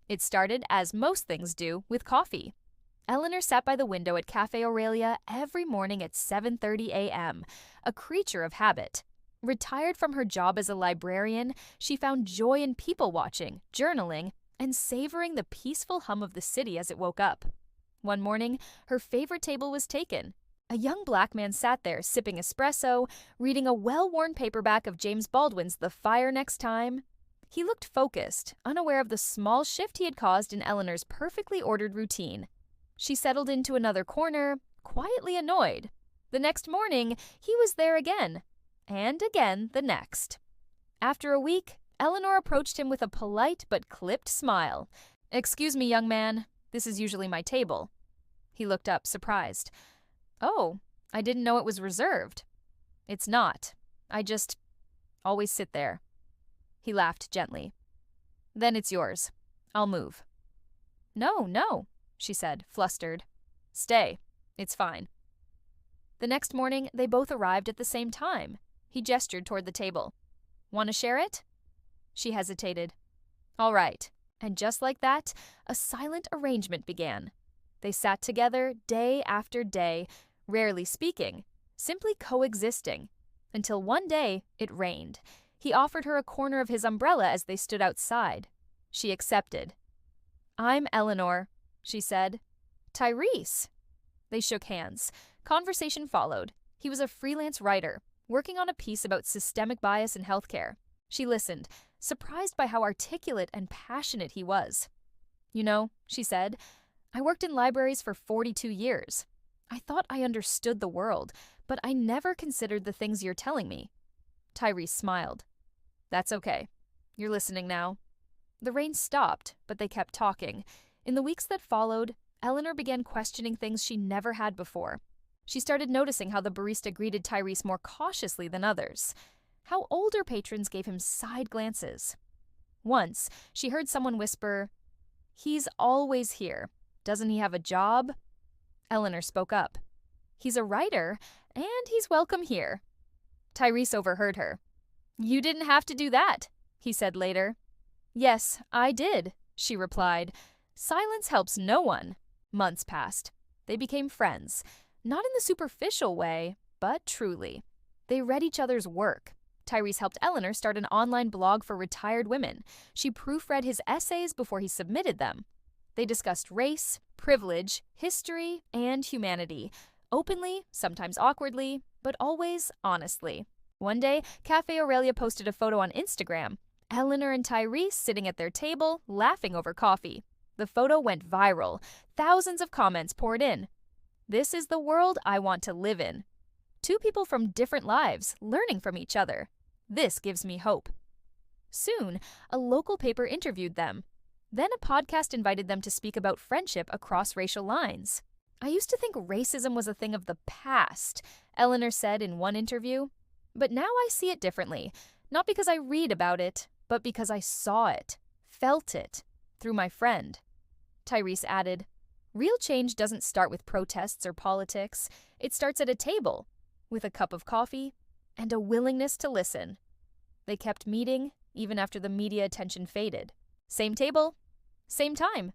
It started, as most things do, with coffee. Eleanor sat by the window at Cafe Aurelia every morning at 7:30 a.m., a creature of habit. Retired from her job as a librarian, she found joy in people watching, journaling, and savoring the peaceful hum of the city as it woke up. One morning, her favorite table was taken. A young black man sat there sipping espresso, reading a well-worn paperback of James Baldwin's The Fire Next Time. He looked focused, unaware of the small shift he had caused in Eleanor's perfectly ordered routine. She settled into another corner, quietly annoyed. The next morning, he was there again, and again the next. After a week, Eleanor approached him with a polite but clipped smile. "Excuse me, young man, this is usually my table." He looked up, surprised. "Oh, I didn't know it was reserved." "It's not. I just always sit there." He laughed gently. "Then it's yours. I'll move." "No, no," she said, flustered. "Stay. It's fine." The next morning, they both arrived at the same time. He gestured toward the table. "Want to share it?" She hesitated. "All right." And just like that, a silent arrangement began. They sat together day after day, rarely speaking, simply coexisting, until one day it rained. He offered her a corner of his umbrella as they stood outside. She accepted. "I'm Eleanor," she said. "Tyrese." They shook hands. Conversation followed. He was a freelance writer, working on a piece about systemic bias in healthcare. She listened, surprised by how articulate and passionate he was. "You know," she said, "I worked in libraries for 42 years. I thought I understood the world, but I never considered the things you're telling me." Tyrese smiled. "That's okay. You're listening now." The rain stopped, but they kept talking. In the weeks that followed, Eleanor began questioning things she never had before. She started noticing how the barista greeted Tyrese more cautiously than others, how older patrons gave him side glances. Once, she heard someone whisper, "He's always here. Doesn't he have a job?" Eleanor spoke up. "He's a writer, and he's welcome here." Tyrese overheard her. "You didn't have to do that," he said later. "Yes, I did," she replied. Silence helps no one. Months passed. They became friends, not in the superficial way, but truly. They read each other's work. Tyrese helped Eleanor start an online blog for retired women. She proofread his essays before he submitted them. They discussed race, privilege, history, and humanity. Openly, sometimes awkwardly, but always honestly. One day, Cafe Aurelia posted a photo on Instagram. Eleanor and Tyrese sitting at their table, laughing over coffee. The photo went viral. Thousands of comments poured in. "This is the world I want to live in." Two people from different lives, learning from each other. This gives me hope. Soon, a local paper interviewed them. Then a podcast invited them to speak about friendship across racial lines. "I used to think racism was a thing of the past," Eleanor said in one interview. "But now I see it differently, not because I read about it, but because I saw it, felt it, through my friend." Tyrese added, "Real change doesn't start with protests or politics. It starts at a table, with a cup of coffee, and a willingness to listen." They kept meeting, even after the media attention faded. Same table, same time.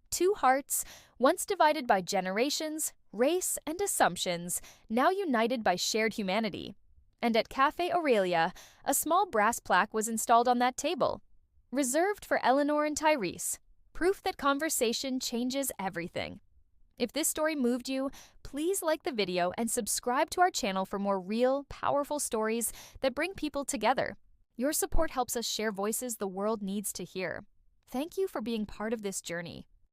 Two hearts, once divided by generations, race, and assumptions, now united by shared humanity. And at Cafe Aurelia, a small brass plaque was installed on that table, reserved for Eleanor and Tyrese, proof that conversation changes everything. If this story moved you, please like the video and subscribe to our channel for more real, powerful stories that bring people together. Your support helps us share voices the world needs to hear. Thank you for being part of this journey.